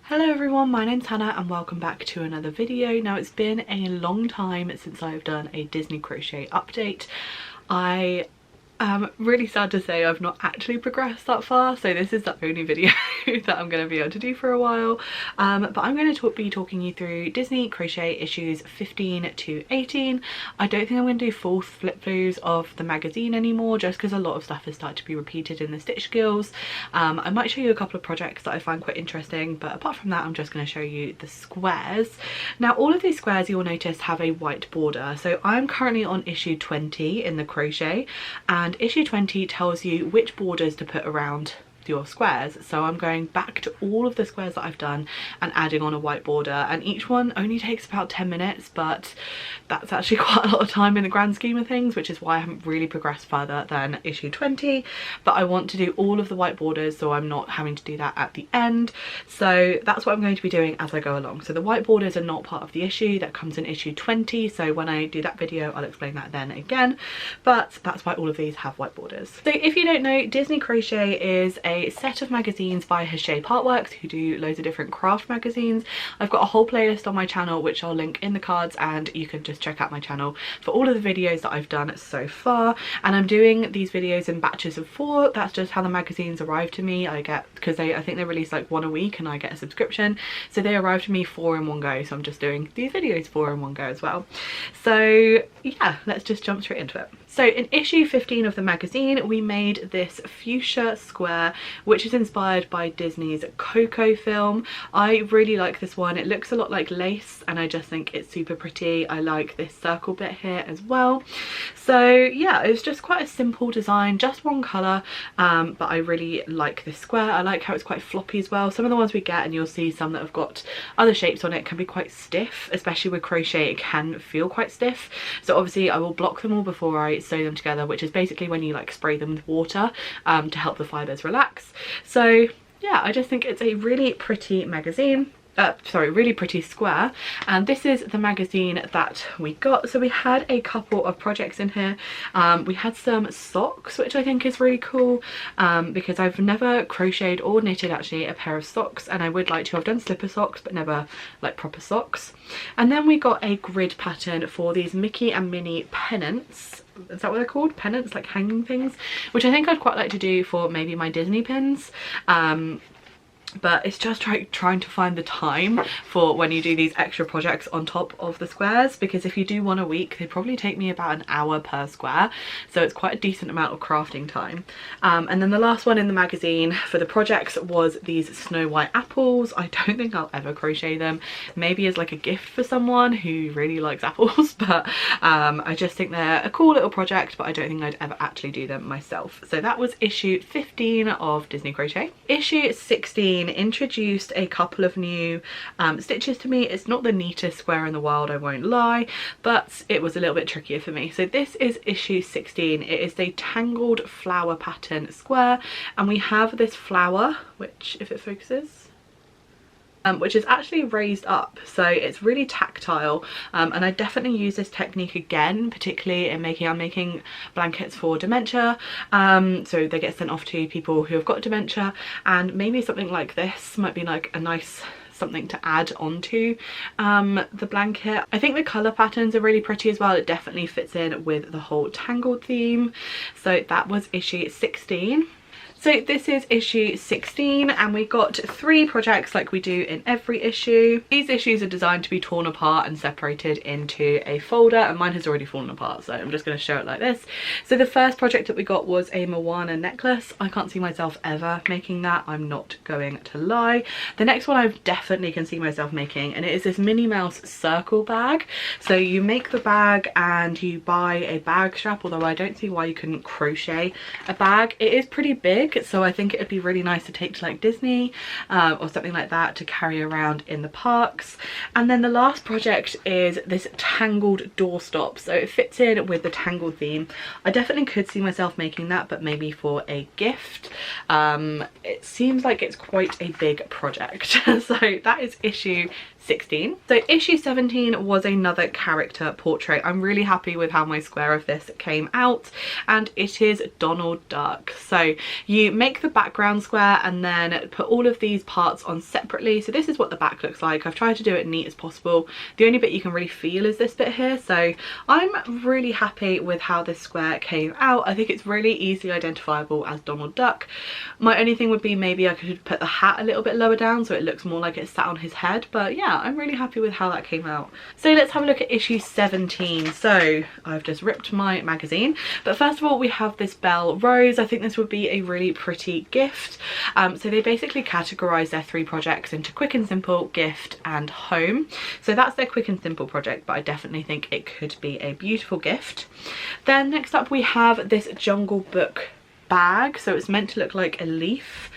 Hello everyone, my name's Hannah and welcome back to another video. Now it's been a long time since I've done a Disney crochet update. I am really sad to say I've not actually progressed that far, so this is the only video that I'm going to be able to do for a while. But I'm going to be talking you through Disney Crochet issues 15 to 18. I don't think I'm going to do full flip throughs of the magazine anymore, just because a lot of stuff has started to be repeated in the stitch skills. I might show you a couple of projects that I find quite interesting, but apart from that I'm just going to show you the squares. Now all of these squares you'll notice have a white border, so I'm currently on issue 20 in the crochet, and issue 20 tells you which borders to put around your squares. So I'm going back to all of the squares that I've done and adding on a white border, and each one only takes about 10 minutes, but that's actually quite a lot of time in the grand scheme of things, which is why I haven't really progressed further than issue 20. But I want to do all of the white borders so I'm not having to do that at the end, so that's what I'm going to be doing as I go along. So the white borders are not part of the issue, that comes in issue 20, so when I do that video I'll explain that then again, but that's why all of these have white borders. So if you don't know, Disney Crochet is a set of magazines by Crochet Artworks, who do loads of different craft magazines. I've got a whole playlist on my channel which I'll link in the cards, and you can just check out my channel for all of the videos that I've done so far. And I'm doing these videos in batches of 4. That's just how the magazines arrive to me. I get, because I think they release like 1 a week and I get a subscription, so they arrive to me 4 in one go, so I'm just doing these videos 4 in one go as well. So yeah, let's just jump straight into it. So in issue 15 of the magazine we made this fuchsia square, which is inspired by Disney's Coco film. I really like this one. It looks a lot like lace and I just think it's super pretty. I like this circle bit here as well. So yeah, it's just quite a simple design, just one colour, but I really like this square. I like how it's quite floppy as well. Some of the ones we get, and you'll see some that have got other shapes on it, can be quite stiff, especially with crochet it can feel quite stiff. So obviously I will block them all before I sew them together, which is basically when you like spray them with water to help the fibres relax. So yeah, I just think it's a really pretty magazine. Really pretty square, and this is the magazine that we got. So we had a couple of projects in here. We had some socks, which I think is really cool, because I've never crocheted or knitted actually a pair of socks, and I would like to. I've done slipper socks but never like proper socks. And then we got a grid pattern for these Mickey and Minnie pennants. Is that what they're called? Pennants, like hanging things, which I think I'd quite like to do for maybe my Disney pins. But it's just trying to find the time for when you do these extra projects on top of the squares, because if you do 1 a week they probably take me about an hour per square, so it's quite a decent amount of crafting time. And then the last one in the magazine for the projects was these Snow White apples. I don't think I'll ever crochet them, maybe as like a gift for someone who really likes apples, but I just think they're a cool little project, but I don't think I'd ever actually do them myself. So that was issue 15 of Disney Crochet. Issue 16 introduced a couple of new stitches to me. It's not the neatest square in the world, I won't lie, but it was a little bit trickier for me. So this is issue 16. It is the tangled flower pattern square, and we have this flower, which, if it focuses, which is actually raised up, so it's really tactile, and I definitely use this technique again, particularly in I'm making blankets for dementia, so they get sent off to people who have got dementia, and maybe something like this might be like a nice something to add onto the blanket. I think the colour patterns are really pretty as well. It definitely fits in with the whole tangled theme. So that was issue 16. So this is issue 16, and we got 3 projects like we do in every issue. These issues are designed to be torn apart and separated into a folder, and mine has already fallen apart, so I'm just going to show it like this. So the first project that we got was a Moana necklace. I can't see myself ever making that, I'm not going to lie. The next one I definitely can see myself making, and it is this Minnie Mouse circle bag. So you make the bag and you buy a bag strap, although I don't see why you couldn't crochet a bag. It is pretty big, so I think it'd be really nice to take to like Disney or something like that to carry around in the parks. And then the last project is this tangled doorstop, so it fits in with the tangled theme. I definitely could see myself making that, but maybe for a gift. It seems like it's quite a big project. So that is issue 16. So issue 17 was another character portrait. I'm really happy with how my square of this came out, and it is Donald Duck. So you make the background square and then put all of these parts on separately. So this is what the back looks like. I've tried to do it neat as possible. The only bit you can really feel is this bit here. So I'm really happy with how this square came out. I think it's really easily identifiable as Donald Duck. My only thing would be maybe I could put the hat a little bit lower down so it looks more like it's sat on his head, but yeah, I'm really happy with how that came out. So let's have a look at issue 17. So I've just ripped my magazine, but first of all we have this bell rose. I think this would be a really pretty gift. So they basically categorize their 3 projects into quick and simple, gift and home. So that's their quick and simple project, but I definitely think it could be a beautiful gift. Then next up we have this Jungle Book bag. So it's meant to look like a leaf.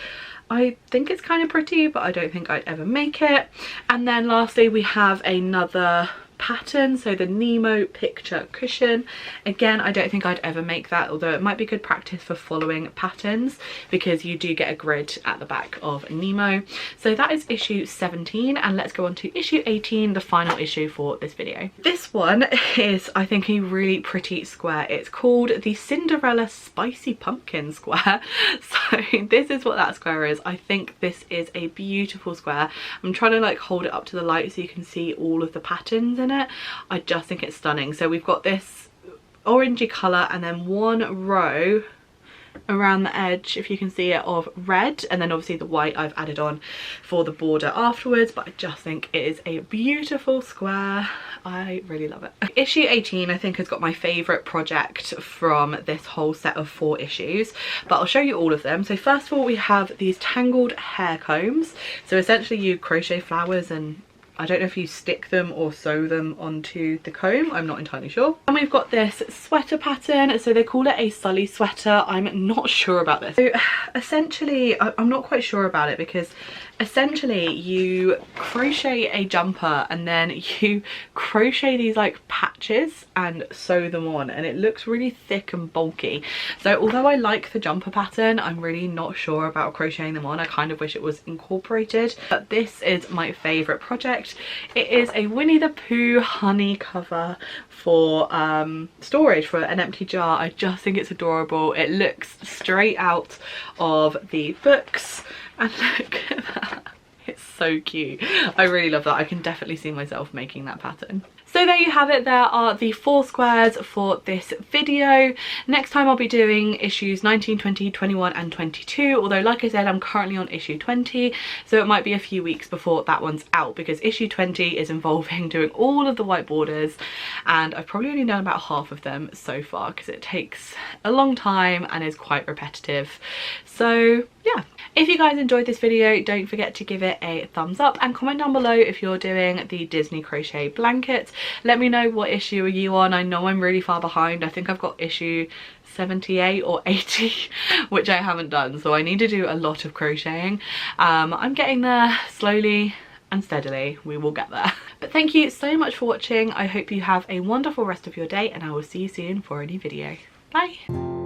I think it's kind of pretty, but I don't think I'd ever make it. And then lastly we have another pattern, so the Nemo picture cushion. Again, I don't think I'd ever make that, although it might be good practice for following patterns because you do get a grid at the back of Nemo. So that is issue 17, and let's go on to issue 18, the final issue for this video. This one is, I think, a really pretty square. It's called the Cinderella Spicy Pumpkin Square. So this is what that square is. I think this is a beautiful square. I'm trying to like hold it up to the light so you can see all of the patterns in it. I just think it's stunning. So we've got this orangey colour and then one row around the edge, if you can see it, of red, and then obviously the white I've added on for the border afterwards, but I just think it is a beautiful square. I really love it. Issue 18 I think has got my favourite project from this whole set of 4 issues, but I'll show you all of them. So first of all we have these tangled hair combs. So essentially you crochet flowers and I don't know if you stick them or sew them onto the comb, I'm not entirely sure. And we've got this sweater pattern, so they call it a Sully sweater. I'm not sure about this. So essentially, I'm not quite sure about it because essentially you crochet a jumper and then you crochet these like patches and sew them on, and it looks really thick and bulky. So although I like the jumper pattern, I'm really not sure about crocheting them on. I kind of wish it was incorporated, but this is my favourite project. It is a Winnie the Pooh honey cover for storage for an empty jar. I just think it's adorable. It looks straight out of the books, and look at that. It's so cute. I really love that. I can definitely see myself making that pattern. So there you have it. There are the 4 squares for this video. Next time I'll be doing issues 19, 20, 21 and 22, although like I said I'm currently on issue 20, so it might be a few weeks before that one's out because issue 20 is involving doing all of the white borders, and I've probably only done about half of them so far because it takes a long time and is quite repetitive. So yeah, if you guys enjoyed this video, don't forget to give it a thumbs up and comment down below if you're doing the Disney crochet blanket. Let me know what issue are you on. I know I'm really far behind. I think I've got issue 78 or 80 which I haven't done, so I need to do a lot of crocheting. I'm getting there slowly and steadily. We will get there. But thank you so much for watching. I hope you have a wonderful rest of your day, and I will see you soon for a new video. Bye.